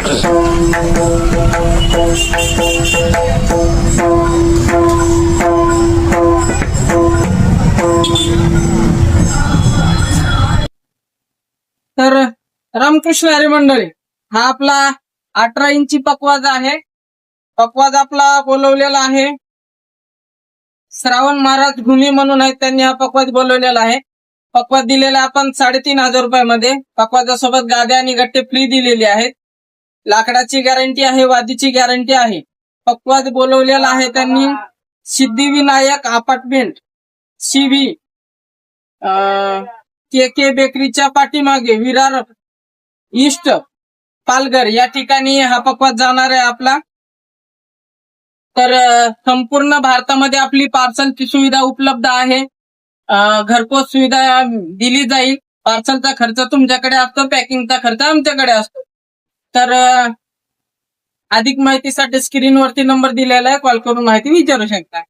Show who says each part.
Speaker 1: तर रामकृष्ण हरी मंडळी, हा आपला 18 इंची पकवाज आहे. पकवाज आपला बोलवलेला आहे. श्रावण महाराज घुमी म्हणून आहेत, त्यांनी हा पकवाज बोलवलेला आहे. पकवाज दिलेला आपण 3,500 रुपयामध्ये. पकवाजासोबत गाद्या आणि गट्टे फ्री दिलेले आहेत. लाकडाची गॅरंटी आहे, वादीची गॅरंटी आहे. पकवाज बोलवलेला आहे त्यांनी सिद्धिविनायक अपार्टमेंट CV KK बेकरीच्या पाठीमागे विरार ईस्ट पालघर या ठिकाणी हा पकवाज जाणार आहे आपला. तर संपूर्ण भारतामध्ये आपली पार्सलची सुविधा उपलब्ध आहे. घरपोच सुविधा दिली जाईल. पार्सलचा खर्च तुमच्याकडे असतो, पॅकिंगचा खर्च आमच्याकडे असतो. तर अधिक माहितीसाठी स्क्रीनवरती नंबर दिलेला आहे, कॉल करून माहिती विचारू शकता.